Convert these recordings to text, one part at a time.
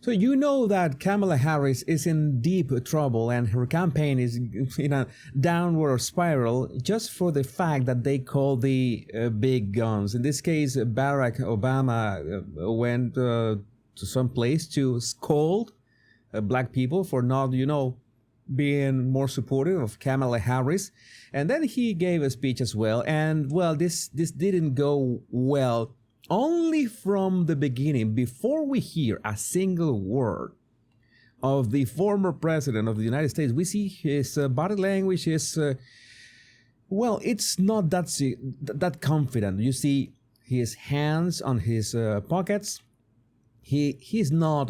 So you know that Kamala Harris is in deep trouble and her campaign is in a downward spiral just for the fact that they call the big guns. In this case, Barack Obama went to some place to scold black people for not, being more supportive of Kamala Harris. And then he gave a speech as well. And well, this didn't go well. Only from the beginning, before we hear a single word of the former president of the United States, we see his body language is, it's not that confident. You see his hands on his pockets. He's not,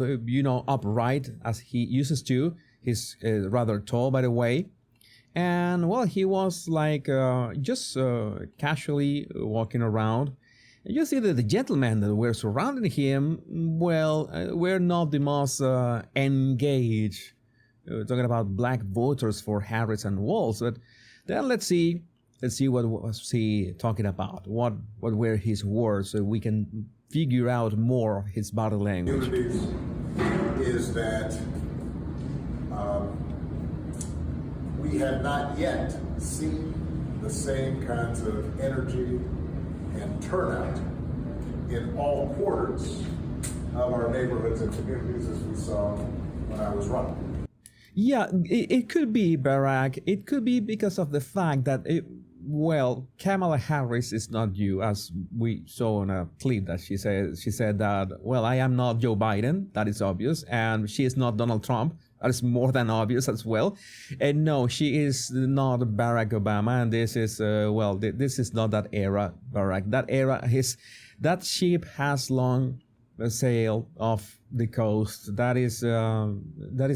upright as he uses to. He's rather tall, by the way. And, well, he was like just casually walking around. You see that the gentlemen that were surrounding him, were not the most engaged. We're talking about black voters for Harris and Walz. But then let's see what was he talking about. What were his words, so we can figure out more of his body language. Is that we have not yet seen the same kinds of energy and turnout in all quarters of our neighborhoods and communities as we saw when I was running. Yeah, it could be, Barack. It could be because of the fact that, Kamala Harris is not you, as we saw in a clip that she said that, I am not Joe Biden. That is obvious. And she is not Donald Trump. That is more than obvious as well. And no, she is not Barack Obama. And this is, this is not that era, Barack. That ship has long sailed off the coast. That is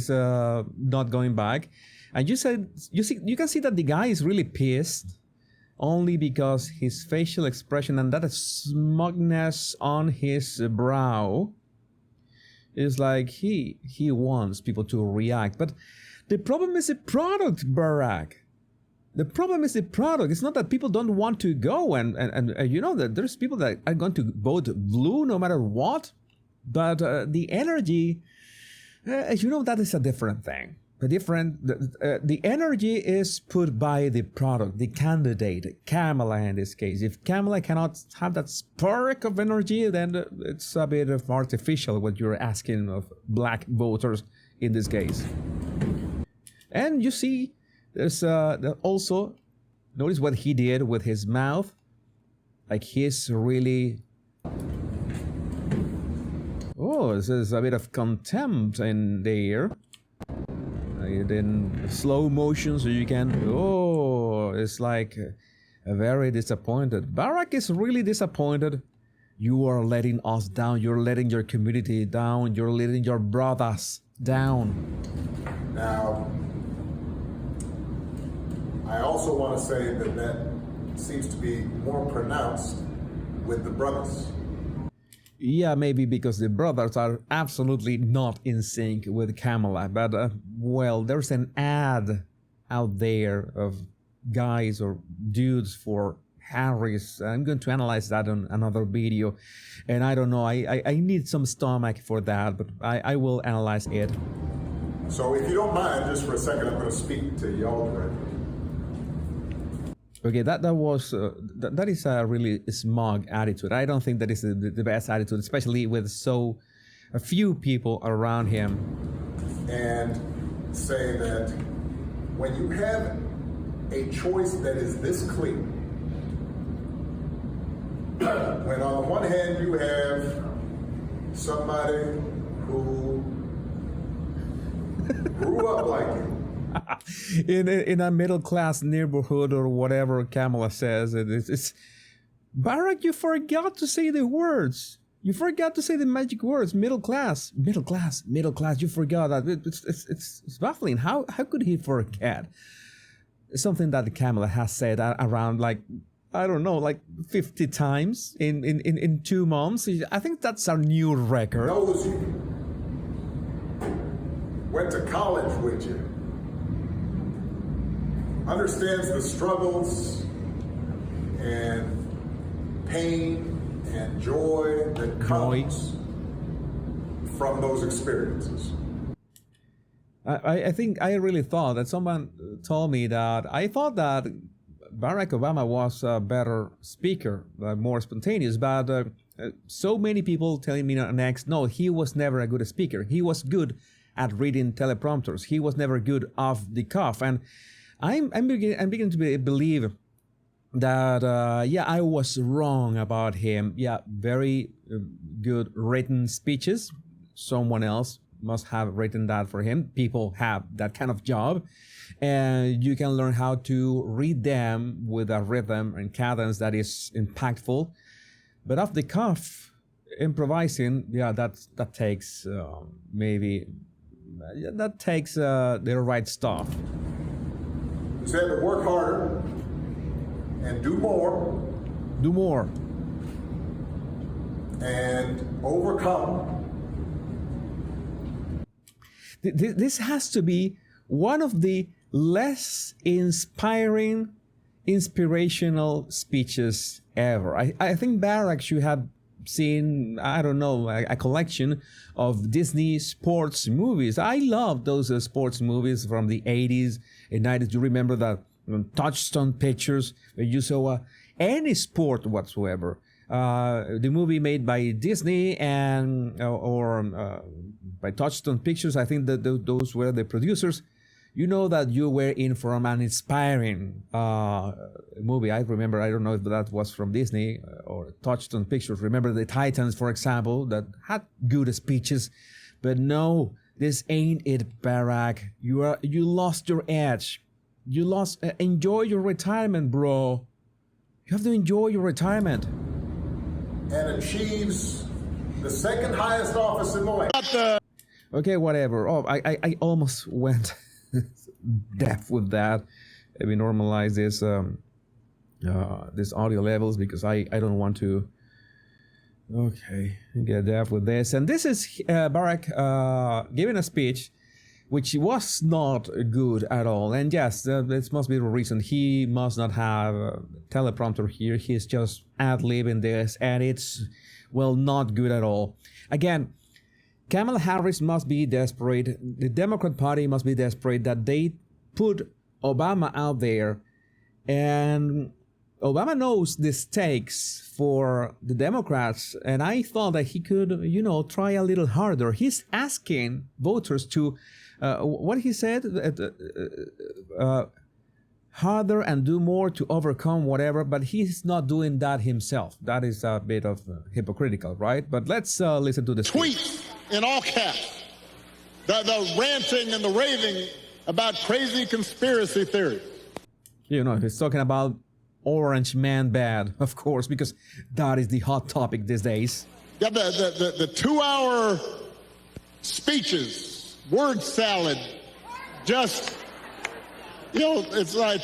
not going back. And you can see that the guy is really pissed only because his facial expression and that smugness on his brow is like he wants people to react. But the problem is the product, Barack. The problem is the product. It's not that people don't want to go and that there's people that are going to vote blue no matter what. But the energy, that is a different thing. The energy is put by the product, the candidate, Kamala in this case. If Kamala cannot have that spark of energy, then it's a bit of artificial what you're asking of black voters in this case. And you see, there's also, notice what he did with his mouth. Like he's really... Oh, this is a bit of contempt in there. In slow motion, so you can... Oh, it's like very disappointed. Barack is really disappointed. You are letting us down. You're letting your community down. You're letting your brothers down. Now, I also want to say that seems to be more pronounced with the brothers. Yeah, maybe because the brothers are absolutely not in sync with Kamala. But, there's an ad out there of guys or dudes for Harris. I'm going to analyze that on another video. And I don't know, I need some stomach for that, but I will analyze it. So if you don't mind, just for a second, I'm going to speak to y'all directly. Okay, that is a really smug attitude. I don't think that is the best attitude, especially with so a few people around him. And say that when you have a choice that is this clear, when on the one hand you have somebody who grew up like you, in a middle class neighborhood or whatever Kamala says, it's Barack, you forgot to say the words. You forgot to say the magic words. Middle class. You forgot that. It's baffling. How could he forget something that Kamala has said around like 50 times in 2 months? I think that's our new record. Knows you. Went to college with you. Understands the struggles and pain and joy that comes from those experiences. I think I really thought that someone told me that I thought that Barack Obama was a better speaker, more spontaneous, but so many people telling me next, no, he was never a good speaker. He was good at reading teleprompters. He was never good off the cuff. And I'm beginning to believe that, yeah, I was wrong about him. Yeah, very good written speeches. Someone else must have written that for him. People have that kind of job. And you can learn how to read them with a rhythm and cadence that is impactful. But off the cuff, improvising, yeah, that takes maybe that takes the right stuff. You said to work harder and do more. Do more. And overcome. This has to be one of the less inspirational speeches ever. I think Barack should have seen, I don't know, a collection of Disney sports movies. I love those sports movies from the 80s and 90s. You remember that Touchstone Pictures, where you saw any sport whatsoever. The movie made by Disney and or by Touchstone Pictures, I think that those were the producers. You know that you were in for an inspiring movie. I remember, I don't know if that was from Disney or Touchstone Pictures. Remember the Titans, for example, that had good speeches. But no, this ain't it, Barack. You lost your edge. You lost. Enjoy your retirement, bro. You have to enjoy your retirement. And achieves the second highest office in the land. Okay, whatever. Oh, I almost went deaf with that. We normalize this audio levels because I don't want to get deaf with this. And this is Barack giving a speech which was not good at all. And yes, this must be the reason. He must not have a teleprompter here. He's just ad-libbing this, and it's, well, not good at all. Again, Kamala Harris must be desperate. The Democrat Party must be desperate that they put Obama out there. And Obama knows the stakes for the Democrats. And I thought that he could, try a little harder. He's asking voters to, what he said, harder and do more to overcome whatever. But he's not doing that himself. That is a bit of hypocritical, right? But let's listen to the tweet in all caps, the ranting and the raving about crazy conspiracy theories. He's talking about Orange Man Bad, of course, because that is the hot topic these days. Yeah, the 2-hour speeches, word salad, just, it's like...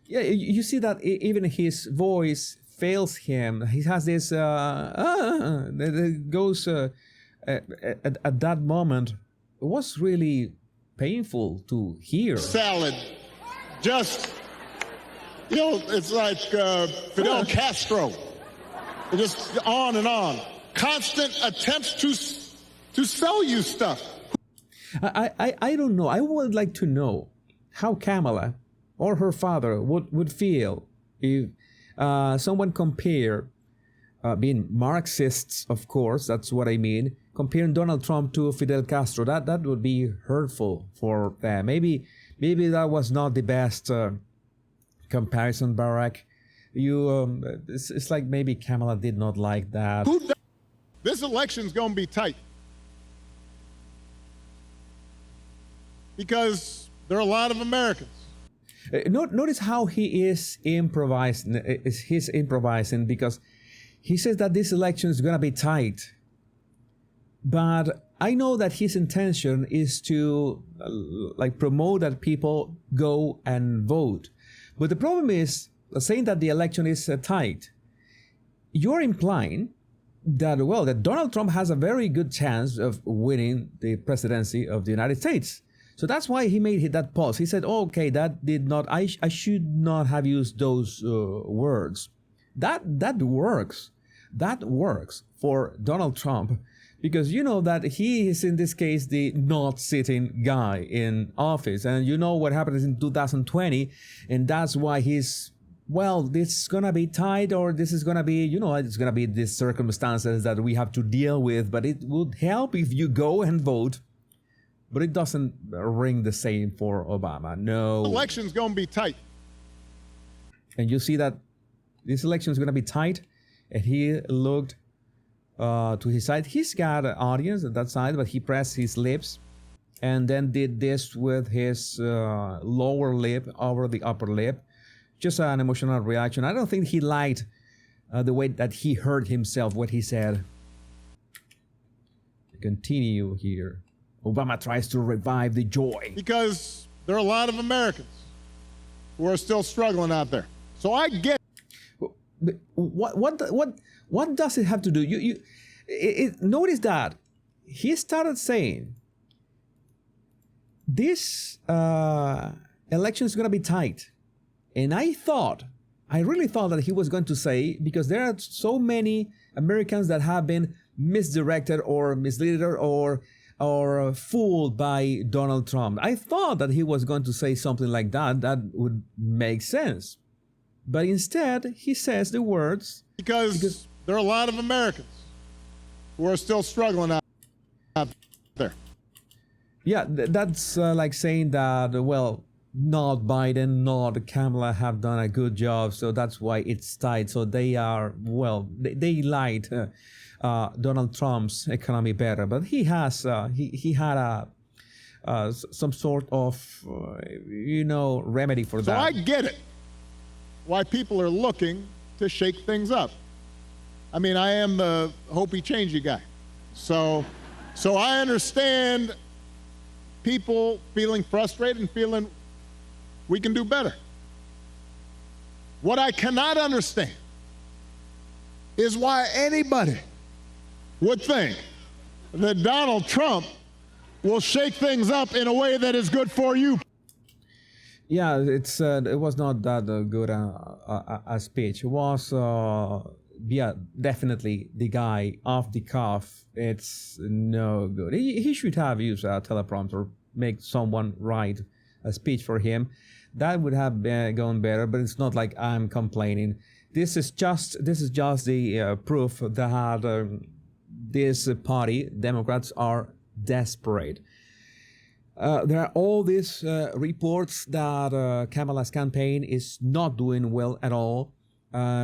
Yeah, you see that even his voice fails him. He has this... that goes... At that moment, it was really painful to hear. Salad, just, it's like Fidel Castro. Just on and on. Constant attempts to sell you stuff. I don't know. I would like to know how Kamala or her father would feel if someone compared, being Marxists, of course, that's what I mean, comparing Donald Trump to Fidel Castro. That would be hurtful for them. Maybe that was not the best comparison, Barack. It's like maybe Kamala did not like that. This election's going to be tight because there are a lot of Americans. Notice how he is improvising. He's improvising because he says that this election is going to be tight. But I know that his intention is to promote that people go and vote. But the problem is saying that the election is tight. You're implying that, that Donald Trump has a very good chance of winning the presidency of the United States. So that's why he made that pause. He said, okay, that did not, I should not have used those words. That works. That works for Donald Trump Because you know that he is in this case the not sitting guy in office, and you know what happened in 2020, and that's why he's, well, this is gonna be tight, or this is gonna be, you know, it's gonna be these circumstances that we have to deal with, but it would help if you go and vote. But it doesn't ring the same for Obama. No. Election's gonna be tight. And you see that this election is gonna be tight, and he looked to his side. He's got an audience at that side, but he pressed his lips and then did this with his lower lip over the upper lip. Just an emotional reaction. I don't think he liked the way that he heard himself, what he said. Continue here. Obama tries to revive the joy. Because there are a lot of Americans who are still struggling out there. So I get what does it have to do? Notice that he started saying this election is going to be tight, and I really thought that he was going to say, because there are so many Americans that have been misdirected or misled or fooled by Donald Trump. I thought that he was going to say something like that. That would make sense. But instead, he says the words, because there are a lot of Americans who are still struggling out there. Yeah, that's like saying that, well, not Biden, not Kamala have done a good job, so that's why it's tight. So they are, well, they lied Donald Trump's economy better, but he has he had some sort of remedy for that. So I get it, why people are looking to shake things up. I mean, I am the hopey changey guy, so I understand people feeling frustrated and feeling we can do better. What I cannot understand is why anybody would think that Donald Trump will shake things up in a way that is good for you. Yeah, it was not that good a speech. It was, definitely the guy off the cuff. It's no good. He should have used a teleprompter, make someone write a speech for him. That would have gone better, but it's not like I'm complaining. This is just the proof that this party, Democrats, are desperate. There are all these reports that Kamala's campaign is not doing well at all.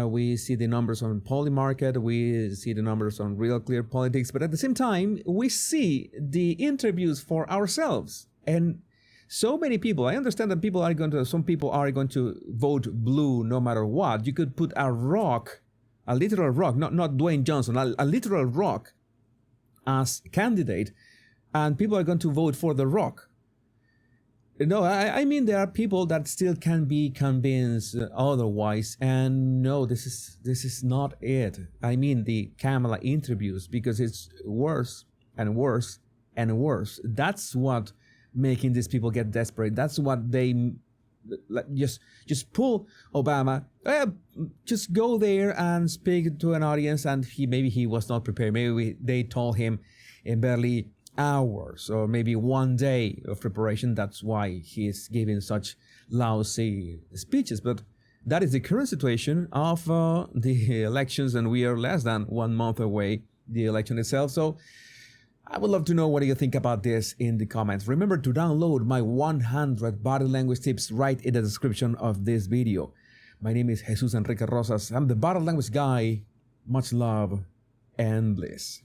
We see the numbers on Polymarket, we see the numbers on Real Clear Politics, but at the same time, we see the interviews for ourselves. And so many people, I understand that some people are going to vote blue no matter what. You could put a literal rock, not Dwayne Johnson, a literal rock as candidate, and people are going to vote for the rock. No, I mean, there are people that still can be convinced otherwise, and no, this is not it. I mean, the Kamala interviews, because it's worse and worse and worse. That's what making these people get desperate. That's what they just pull Obama. Just go there and speak to an audience, and maybe he was not prepared. Maybe they told him in barely hours or maybe one day of preparation. That's why he's giving such lousy speeches. But that is the current situation of the elections, and we are less than 1 month away the election itself. So I would love to know what do you think about this in the comments. Remember to download my 100 body language tips right in the description of this video. My name is Jesus Enrique Rosas. I'm the body language guy. Much love and bliss.